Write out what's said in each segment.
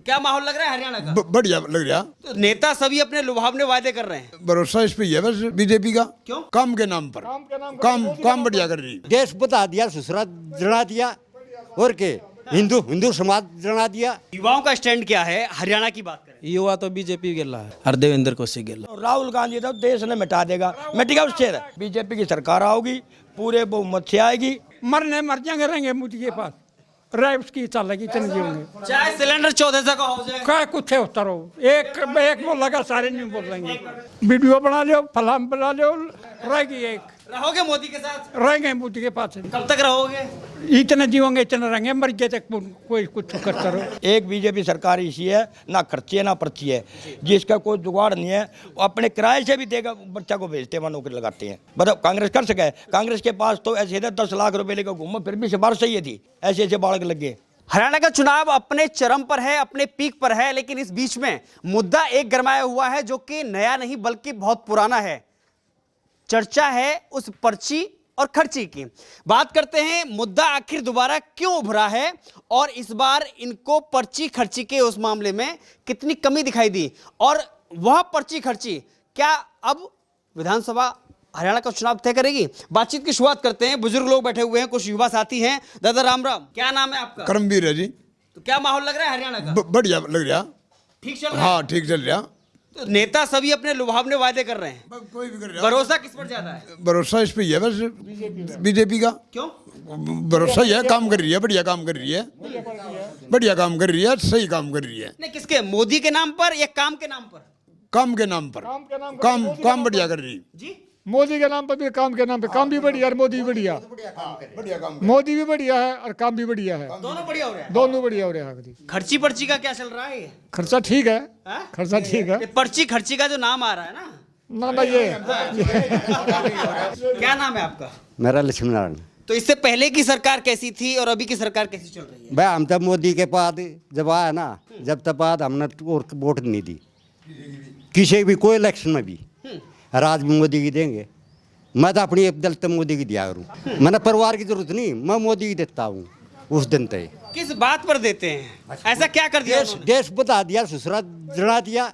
क्या माहौल लग रहा है हरियाणा का? बढ़िया लग रहा। तो नेता सभी अपने लुभावने वादे कर रहे हैं। भरोसा इस पे ही है बस बीजेपी का। क्यों? काम के नाम पर काम बढ़िया कर रही। देश बता दिया, ससुरा जना दिया, और के हिंदू हिंदू समाज जना दिया। युवाओं का स्टैंड क्या है हरियाणा की बात करें? युवा तो बीजेपी गेला है और देवेंद्र कोशिश गेला। राहुल गांधी तो देश ने मिटा देगा, मिटेगा उससे। बीजेपी की सरकार आओगी, पूरे बहुमत से आएगी। मरने मर जाएंगे, रहेंगे मोदी के पास, रहे उसकी चलेगी, इतने जीवेंगे। चाहे सिलेंडर 1400 का हो जाए, क्या कुछ है होता रहो, एक बोल लगा सारे नहीं बोल लेंगे। वीडियो बना लो, फलाम बना लो, रहेगी एक। रहोगे मोदी के साथ? रहेंगे मोदी के पास। कब तक रहोगे? इतने जीवेंगे इतने रहेंगे, मर गए तक कोई कुछ करता रहो। एक बीजेपी सरकार इसी है, ना खर्चे ना पर्ची है, जिसका कोई जुगाड़ नहीं है। वो अपने किराए से भी देगा, बच्चा को भेजते हैं, नौकरी लगाते हैं। बताओ कांग्रेस कर सके? कांग्रेस के पास तो ऐसे 10 लाख रुपए लेकर घूमो, फिर भी सिफारिश सही थी, ऐसे ऐसे बालक लगे। हरियाणा का चुनाव अपने चरम पर है, अपने पीक पर है, लेकिन इस बीच में मुद्दा एक गरमाया हुआ है जो कि नया नहीं बल्कि बहुत पुराना है। चर्चा है उस पर्ची और खर्ची की। बात करते हैं मुद्दा आखिर दोबारा क्यों उभरा है और इस बार इनको पर्ची खर्ची के उस मामले में कितनी कमी दिखाई दी, और वह पर्ची खर्ची क्या अब विधानसभा हरियाणा का चुनाव तय करेगी? बातचीत की शुरुआत करते हैं। बुजुर्ग लोग बैठे हुए हैं, कुछ युवा साथी हैं। दादा राम राम, क्या नाम है आपका? कर्मवीर है जी। तो क्या माहौल लग रहा है हरियाणा का? बढ़िया लग रहा। ठीक चल रहा है? हाँ ठीक चल रहा। तो नेता सभी अपने लुभावने वादे कर रहे हैं। कोई भी कर रहा। भरोसा किस पर ज्यादा है? भरोसा इस पे ही है बस बीजेपी का। क्यों? भरोसा ही है, काम कर रही है, बढ़िया काम कर रही है, बढ़िया काम कर रही है, सही काम कर रही है। नहीं, किसके? मोदी के नाम पर या काम के नाम पर? काम के नाम पर काम बढ़िया कर रही। जी, मोदी के नाम पर भी, काम के नाम पे काम भी बढ़िया और मोदी भी बढ़िया। बढ़िया काम। मोदी भी बढ़िया है और काम भी बढ़िया है, दोनों बढ़िया हो रहे हैं। दोनों बढ़िया हो रहा है। खर्ची पर्ची का क्या चल रहा है ये? खर्चा ठीक है, हाँ? खर्चा ठीक है ये पर्ची खर्ची का जो नाम आ रहा है ना, ना ये क्या नाम है आपका? मेरा लक्ष्मी नारायण। तो इससे पहले की सरकार कैसी थी और अभी की सरकार कैसी चल रही है? भाई हम तब मोदी के बाद जब आया ना, जब तक बाद हमने और वोट नहीं दी किसी भी, कोई इलेक्शन में भी। राज भी मोदी की देंगे। मैं तो अपनी दल तक मोदी की दिया करूँ, मैंने परिवार की जरूरत नहीं, मैं मोदी की देता हूँ उस दिन तक। किस बात पर देते हैं? ऐसा क्या कर दिया उन्होंने? देश बता दिया, ससुरा जना दिया,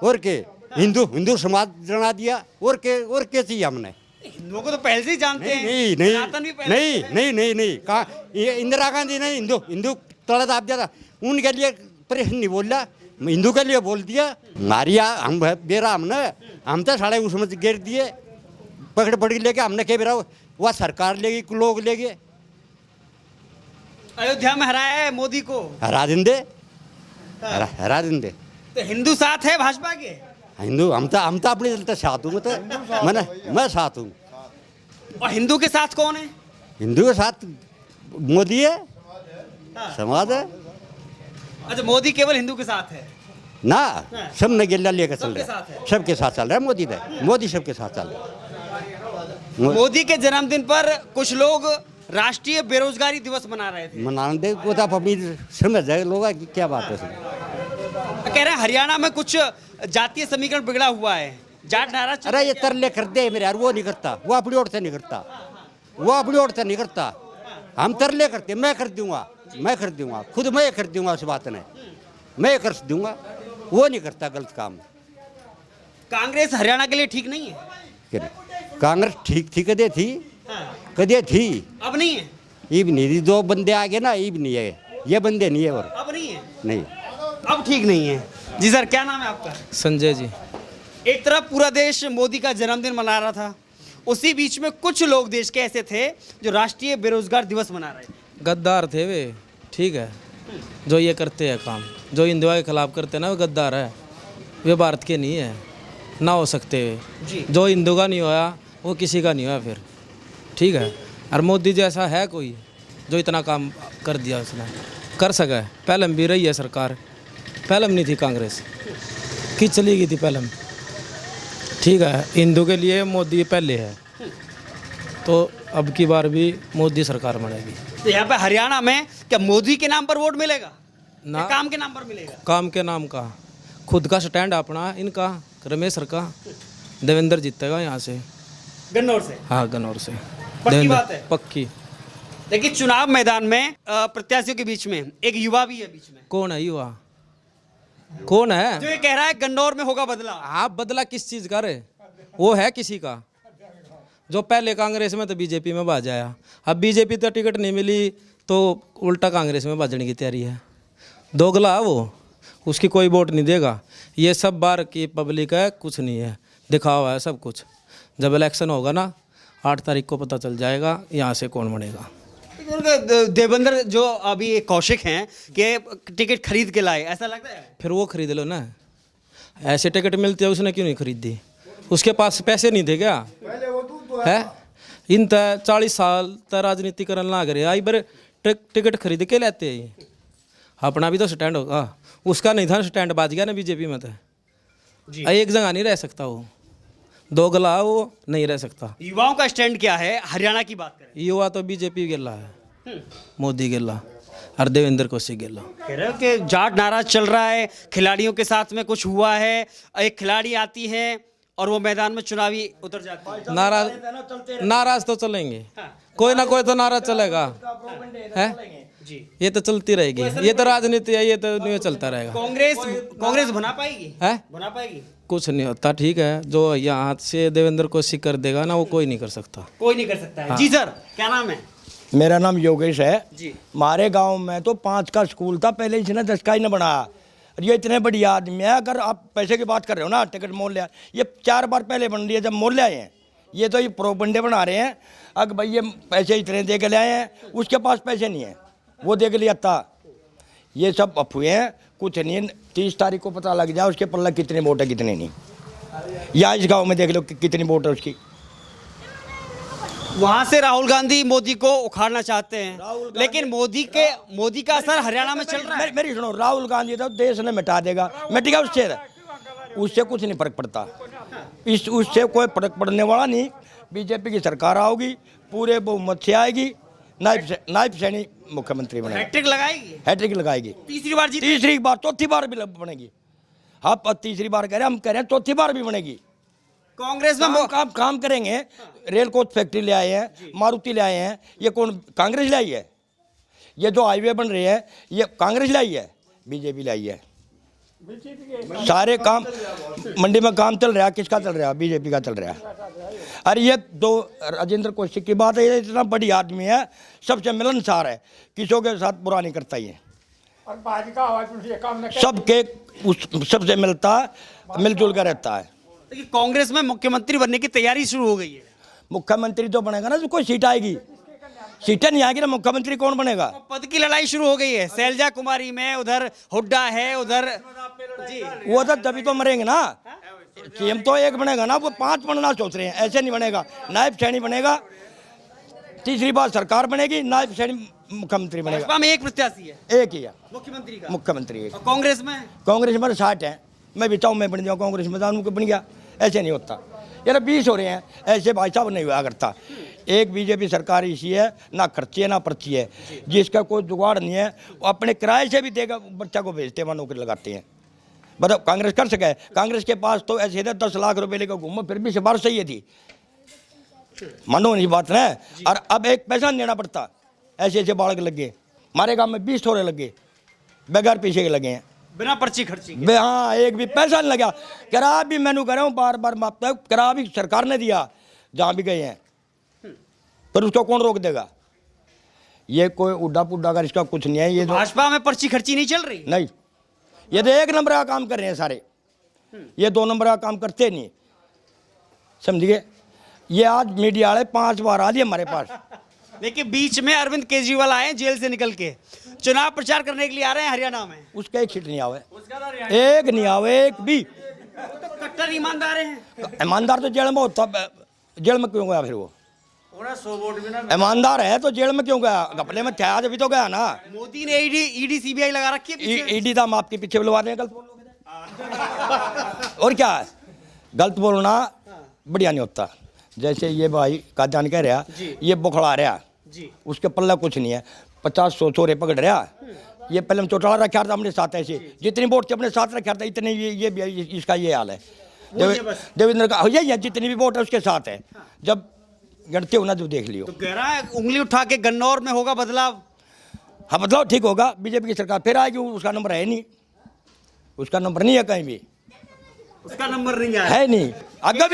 और के हिंदू हिंदू समाज जना दिया, और के चाहिए हमने। हिंदुओं को तो पहले से ही जानते हैं। नहीं नहीं सनातन भी पहले नहीं से नहीं नहीं नहीं कहा, ये इंदिरा गांधी ने हिंदू हिंदू तड़ा दाब दिया था, उनके लिए प्रश्न नहीं बोल रहा, हिंदू के लिए बोल दिया। मारिया हम बेरा हमने, हम तो साढ़े उसमें गिर दिए, पकड़ पकड़ लेके हमने क्या बेरा वह सरकार लेगी, लोग लेगे। अयोध्या में हराया है मोदी को, हरा दिन दे, हरा दिन दे। तो हिंदू साथ है भाजपा के? हिंदू हम तो अपनी दल तक साथ हूँ, तो मैं साथ हूँ। और हिंदू के साथ कौन है? हिंदू के साथ मोदी है, समाज है अच्छा, मोदी केवल हिंदू के साथ है ना, सब ने गिल्ला लेकर चल सबके रहा साथ है। है, सबके साथ चल रहा है मोदी है, मोदी सबके साथ चल रहा है। मोदी के जन्मदिन पर कुछ लोग राष्ट्रीय बेरोजगारी दिवस मना रहे थे। मनाने दे, वो तो आप अपनी समझ जाए लोग कि क्या बात है। कह रहे हैं हरियाणा में कुछ जातीय समीकरण बिगड़ा हुआ है, जाट नारा चल अरे ये रही है। तरले कर दे मेरे यार, वो नहीं करता, वो अपनी ओर से नहीं करता, वो अपनी ओर से नहीं करता। हम तरले करते, मैं कर दूंगा खुद, मैं कर दूंगा, उस बात ने मैं कर दूंगा, वो नहीं करता गलत काम। कांग्रेस हरियाणा के लिए ठीक नहीं है? कांग्रेस ठीक थी, कदे थी, कदे थी, अब नहीं है? ये भी नहीं थी। दो बंदे आ गए ना, ये भी नहीं है, ये बंदे नहीं है, और अब नहीं है? नहीं। अब ठीक नहीं है। जी सर, क्या नाम है आपका? संजय जी। एक तरफ पूरा देश मोदी का जन्मदिन मना रहा था, उसी बीच में कुछ लोग देश के ऐसे थे जो राष्ट्रीय बेरोजगार दिवस मना रहे थे। गद्दार थे वे, ठीक है, जो ये करते हैं काम, जो हिंदुओं के खिलाफ करते हैं ना, वो गद्दार है, वे भारत के नहीं है, ना हो सकते वे। जो हिंदू का नहीं होया वो किसी का नहीं होया फिर, ठीक है। और मोदी जैसा है कोई जो इतना काम कर दिया, उसने कर सका है। पहले भी रही है सरकार, पहले नहीं थी कांग्रेस की, चली गई थी पहले, ठीक है। हिंदू के लिए मोदी पहले है, तो अब की बार भी मोदी सरकार बनेगी। तो यहाँ पे हरियाणा में क्या मोदी के नाम पर वोट मिलेगा ना, या काम के नाम पर मिलेगा? काम के नाम का, खुद का स्टैंड अपना, इनका रमेश सर का, देवेंद्र जीतेगा यहाँ से, गन्नौर से। हाँ गन्नौर से, पक्की बात है? पक्की। देखिए, चुनाव मैदान में प्रत्याशियों के बीच में एक युवा भी है बीच में। कौन है युवा? कौन है? जो ये कह रहा है गन्नौर में होगा बदलाव। हाँ, बदला किस चीज का रे? वो है किसी का? जो पहले कांग्रेस में तो बीजेपी में भाज आया, अब बीजेपी तो टिकट नहीं मिली तो उल्टा कांग्रेस में भाजने की तैयारी है। दोगला है वो, उसकी कोई वोट नहीं देगा। ये सब बार की पब्लिक है, कुछ नहीं है, दिखावा है सब कुछ। जब इलेक्शन होगा ना 8 तारीख को पता चल जाएगा यहाँ से कौन बनेगा। देवेंद्र जो अभी ये कौशिक हैं कि टिकट खरीद के लाए, ऐसा लगता है? फिर वो खरीद लो ना, ऐसे टिकट मिलते हैं, उसने क्यों नहीं खरीदी? उसके पास पैसे नहीं थे क्या है? इन 40 साल तक राजनीति करने लग रहे, आई बार टिकट खरीद के लेते हैं। अपना भी तो स्टैंड होगा, उसका नहीं था स्टैंड, बाज गया ना बीजेपी में। तो एक जगह नहीं रह सकता वो, दोगला वो नहीं रह सकता। युवाओं का स्टैंड क्या है हरियाणा की बात करें? युवा तो बीजेपी गिल्ला है, मोदी गिल्ला और देवेंद्र कौशिक गिल्ला। कह रहे हो कि जाट नाराज चल रहा है, खिलाड़ियों के साथ में कुछ हुआ है, एक खिलाड़ी आती है और वो मैदान में चुनावी उतर जाती है। नाराज तो चलेंगे, कोई ना कोई तो नाराज चलेगा है जी। ये तो चलती रहेगी, ये तो राजनीति है, ये तो नहीं चलता रहेगा। कांग्रेस बना पाएगी? है बना पाएगी? कुछ नहीं होता, ठीक है। जो यहाँ से देवेंद्र कौशिक कर देगा ना, वो कोई नहीं कर सकता। कोई नहीं कर सकता है। जी सर, क्या नाम है? मेरा नाम योगेश है जी। हमारे गांव में तो 5 का स्कूल था, पहले इसने 10 का ही न बनाया। और ये इतने बढ़िया आदमी है। अगर आप पैसे की बात कर रहे हो ना, टिकट मोल लिया, ये 4 बार पहले बन रही है जब मोल ले आए हैं। ये तो ये प्रोपंडे बना रहे हैं। अगर भाई ये पैसे इतने दे के ले आए हैं, उसके पास पैसे नहीं है, वो दे के लिया था। ये सब अफवाहें हैं, कुछ नहीं है। 30 तारीख को पता लग जाए उसके पल्ला कितने वोट है कितने नहीं। या इस गांव में देख लो कितनी वोट है उसकी। वहां से राहुल गांधी मोदी को उखाड़ना चाहते हैं, लेकिन मोदी का असर हरियाणा में चल रहा है। मेरी सुनो, राहुल गांधी तो देश ने मिटा देगा, मिट गया उससे कुछ नहीं फर्क पड़ता। उससे कोई फर्क पड़ने वाला नहीं। बीजेपी की सरकार आओगी, पूरे बहुमत से आएगी, नायब सैनी मुख्यमंत्री बनेगा। हैट्रिक लगाएगी? हैट्रिक लगाएगी। तीसरी बार जीत? तीसरी बार, चौथी बार भी बनेगी। आप तीसरी बार कह रहे हैं, हम कह रहे हैं चौथी बार भी बनेगी। कांग्रेस में काम करेंगे। रेल कोच फैक्ट्री ले आए हैं, मारुति ले आए हैं, ये कौन? कांग्रेस लाई है। ये जो हाईवे बन रहे हैं, ये कांग्रेस लाई है, बीजेपी लाई है। सारे काम मंडी में काम चल रहा है, किसका चल रहा है? बीजेपी का चल रहा है। अरे ये दो राजेंद्र कौशिक की बात है, ये इतना बड़ी आदमी है, सबसे मिलनसार है, किसी के साथ बुरा नहीं करता। ये सबके सबसे मिलता, मिलजुल कर रहता है। कांग्रेस में मुख्यमंत्री बनने की तैयारी शुरू हो गई है। मुख्यमंत्री तो बनेगा ना, जो कोई सीट आएगी। सीटें नहीं आएगी ना, मुख्यमंत्री कौन बनेगा? पद की लड़ाई शुरू हो गई है। शैलजा कुमारी में, उधर हुड्डा है, उधर जी। वो तो तभी तो मरेंगे ना। सीएम तो एक बनेगा ना, वो 5 बनना सोच रहे हैं, ऐसे नहीं बनेगा। नायब सैनी बनेगा, तीसरी बार सरकार बनेगी, नायब सैनी मुख्यमंत्री बनेगा। भाजपा में एक प्रत्याशी है, एक ही है मुख्यमंत्री का। मुख्यमंत्री एक। और कांग्रेस में? कांग्रेस में 60 है। मैं भी चाहूँ मैं बन जाऊँ कांग्रेस में, जानू बन गया, ऐसे नहीं होता। यार 20 हो रहे हैं, ऐसे भाई साहब नहीं हुआ करता। एक बीजेपी सरकार इसी है, ना खर्ची है ना पर्ची है, जिसका कोई जुगाड़ नहीं है। वो अपने किराए से भी देगा, बच्चा को भेजते हैं, वहाँ नौकरी लगाते हैं। बताओ कांग्रेस कर सके? कांग्रेस के पास तो ऐसे थे 10 लाख रुपए लेकर घूमो, फिर भी सिफारिश सही थी। मानो नहीं बात ना। और अब एक पैसा नहीं देना पड़ता। ऐसे ऐसे बालक लगे, हमारे गाँव में 20 थोड़े लगे, बगैर पीछे के लगे हैं, बिना पर्ची खर्ची। हाँ, एक भी पैसा नहीं लगा। किराया भी मैंने कह रहा हूँ बार बार, किराया भी सरकार ने दिया जहाँ भी गए हैं, पर उसको कौन रोक देगा? ये कोई उड्डा पुड्डा का इसका कुछ नहीं है। ये भाजपा में पर्ची खर्ची नहीं चल रही? नहीं, ये तो 1 नंबर का काम कर रहे हैं सारे, ये 2 नंबर का काम करते नहीं, समझिए। ये आज मीडिया वाले 5 बार आ लिए हमारे पास। लेकिन बीच में अरविंद केजरीवाल आए जेल से निकल के, चुनाव प्रचार करने के लिए आ रहे हैं हरियाणा में। उसका एक सीट नहीं आवे, एक नहीं आवे, एक भी। तो कट्टर ईमानदार हैं। ईमानदार तो जेल में होता, जेल में क्यों गया फिर वो? ईमानदार है तो जेल में क्यों गया? घपले में था जब भी तो गया ना। मोदी ने ईडी सीबीआई लगा रखी है। ईडी तो हम आपके पीछे बुलवा दें, गलत बोलोगे और क्या है? गलत बोलना बढ़िया नहीं होता। जैसे ये भाई का जान कह रहा, ये बुखड़ा रहा, उसके पल्ला कुछ नहीं है, 50-100 चोरे पकड़ रहा। ये पहले हम चौटाला रखा था अपने साथ, ऐसे जितनी वोट अपने साथ रखा था इतने ये इसका ये हाल है। देवेंद्र का यही है, जितनी भी वोट है उसके साथ है। जब गणते हो ना, जो देख लियो। तो कह रहा है उंगली उठा के गन्नौर में होगा बदलाव। हाँ, बदलाव ठीक होगा, बीजेपी की सरकार फिर आएगी, उसका नंबर है नहीं। उसका नंबर नहीं है कहीं भी, उसका नंबर नहीं आया है नहीं, आगे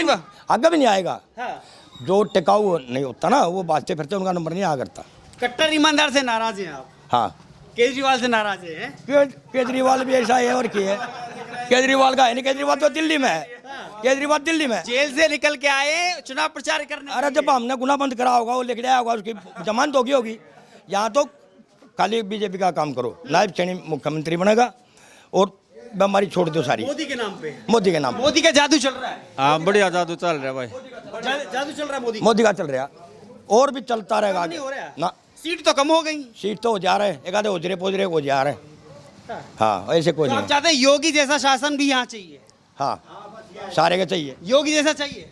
भी नहीं आएगा। हाँ। जो टिकाऊ नहीं होता ना वो भाजते फिरते उनका नंबर नहीं आया करता। कट्टर ईमानदार से नाराज हैं आप, हाँ, केजरीवाल से नाराज हैं। केजरीवाल भी ऐसा है और क्या है, केजरीवाल का है नहीं, केजरीवाल तो दिल्ली में है, केजरीवाल दिल्ली में है। जेल से निकल के आए चुनाव प्रचार करने। अरे जब हमने गुना बंद करा होगा वो लिख दिया होगा, उसकी जमानत होगी। यहाँ तो खाली बीजेपी का काम करो, नायब श्रेणी मुख्यमंत्री बनेगा और बीमारी छोड़ दो सारी मोदी के नाम पे, मोदी के नाम। मोदी का जादू चल रहा है। हाँ बढ़िया जादू चल रहा है भाई, जादू चल रहा है मोदी का चल रहा और भी चलता रहेगा नहीं आगे हो रहा है। ना। सीट तो कम हो गई। सीट तो हो जा रहे, एक आधे उजरे पोजरे हो जा रहे। हाँ, ऐसे कोई तो आप नहीं। चाहते हैं योगी जैसा शासन भी यहाँ चाहिए? हाँ, सारे के चाहिए। योगी जैसा चाहिए?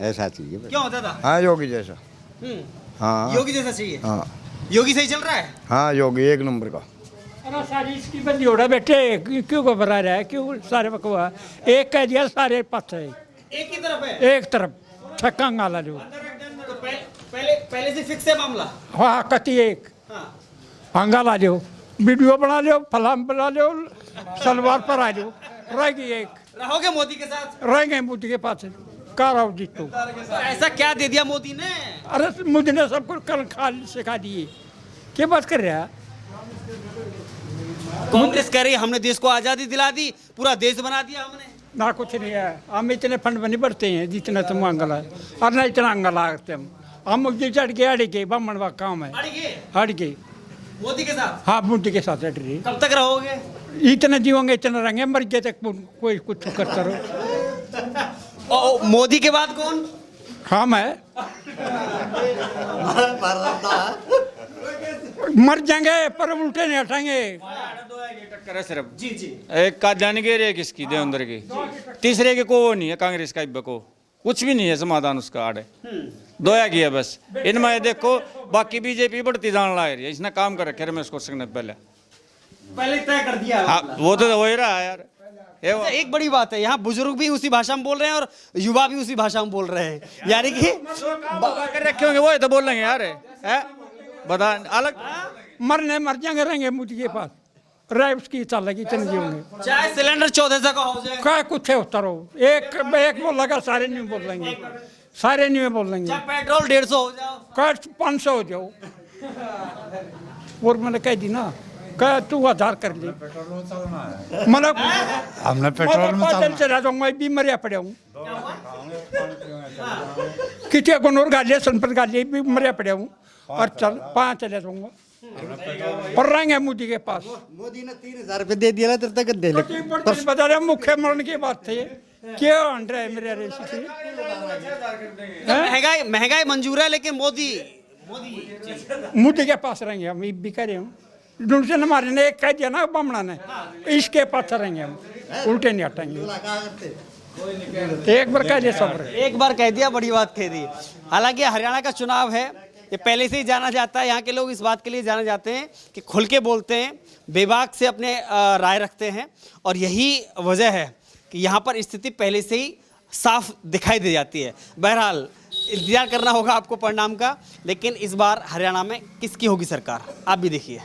ऐसा चाहिए। क्यों होता था? हाँ योगी जैसा। हम्म, हाँ योगी जैसा चाहिए। हाँ योगी सही चल रहा है? हाँ योगी एक नंबर का। अरे सारी इसकी बंदी हो रहा बेटे, क्यों घबरा रहा है, क्यों सारे बकवा एक कह दिया सारे पास है, एक ही तरफ है। एक तरफ छक्का गाला जो। तो पहले से फिक्स है मामला। हाँ कति एक हाँ। हंगा ला लो, वीडियो बना लो, फलाम बना लो, सलवार पर आ लो, रह गई एक, रहोगे मोदी के साथ? रह गए मोदी के पास कार आओ जीतो। तो ऐसा क्या दे दिया मोदी ने? अरे मुझे ने सबको कल खा सिखा दिए, क्या बात कर रहा है। कांग्रेस कह रही है हमने देश को आजादी दिला दी, पूरा देश बना दिया हमने। ना कुछ नहीं है, हम इतने फंड में नहीं बढ़ते हैं जितना तुम अंगला है, और ना इतना अंगला करते हम उस चढ़ के अड़ के ब्राह्मण का काम है, अड़ गए हट के। मोदी के साथ? हाँ मोदी के साथ हट रही, कब तक रहोगे? इतना जीवोगे इतना रहेंगे, मर गए तक कोई कुछ करता रहो। और मोदी के बाद कौन? हम है, मर जाएंगे पर उल्टे नहीं हटाएंगे। टक्कर है सिर्फ जी जी। एक का जानेगे रे किसकी देवेंद्र की, तीसरे के को नहीं है कांग्रेस का इब्बे को कुछ भी नहीं है समाधान उसका आड़े दोया किया बस इनमें ये देखो। बाकी बीजेपी बढ़ती जान ला रही है, इसने काम कर रखे रमेश को सकने पहले तय कर दिया। हाँ वो तो हो ही रहा है यार। अच्छा, एक बड़ी बात है, यहाँ बुजुर्ग भी उसी भाषा में बोल रहे हैं और युवा भी उसी भाषा में बोल रहे हैं, यानी कि कर रखे होंगे वो तो बोल रहे यार है बता अलग। मर जाएंगे रहेंगे मोदी के पास, रह उसकी चलेगी इतने जीवोगे। चाहे सिलेंडर 1400 का हो जाए, क्या कुछ है उतरो, एक बोल लगा सारे नहीं बोल लेंगे, सारे नहीं बोल लेंगे। चाहे पेट्रोल 150 हो जाओ, क्या 500 हो जाओ, और मैंने कह दी ना, क्या तू 1000 कर ली, मतलब हमने पेट्रोल में पैदल चला जाऊंगा, भी मरिया पड़े हूँ, कितने को नोर गालिया सनपर गालिया भी मरिया पड़े हूँ, और चल 5 चले जाऊंगा और रहेंगे मोदी के पास। मोदी ने 3000 रुपये दे दिया तेरे तक दे ले। बता रहे मुख्य मरण की बात थी, क्या हंड रहा है मेरे रेसी से। महंगाई मंजूर है लेकिन मोदी मोदी के पास रहेंगे हम, भी कह रहे हूँ। दुनिया हमारे ने एक कह दिया ना बमना ने, इसके पास रहेंगे हम, उल्टे नहीं हटेंगे। एक बार कह दिया सब एक बार कह दिया, बड़ी बात कह दी। हालांकि हरियाणा का चुनाव है, ये पहले से ही जाना जाता है, यहाँ के लोग इस बात के लिए जाने जाते हैं कि खुल के बोलते हैं, बेबाक से अपने राय रखते हैं, और यही वजह है कि यहाँ पर स्थिति पहले से ही साफ दिखाई दे जाती है। बहरहाल इंतजार करना होगा आपको परिणाम का, लेकिन इस बार हरियाणा में किसकी होगी सरकार, आप भी देखिए।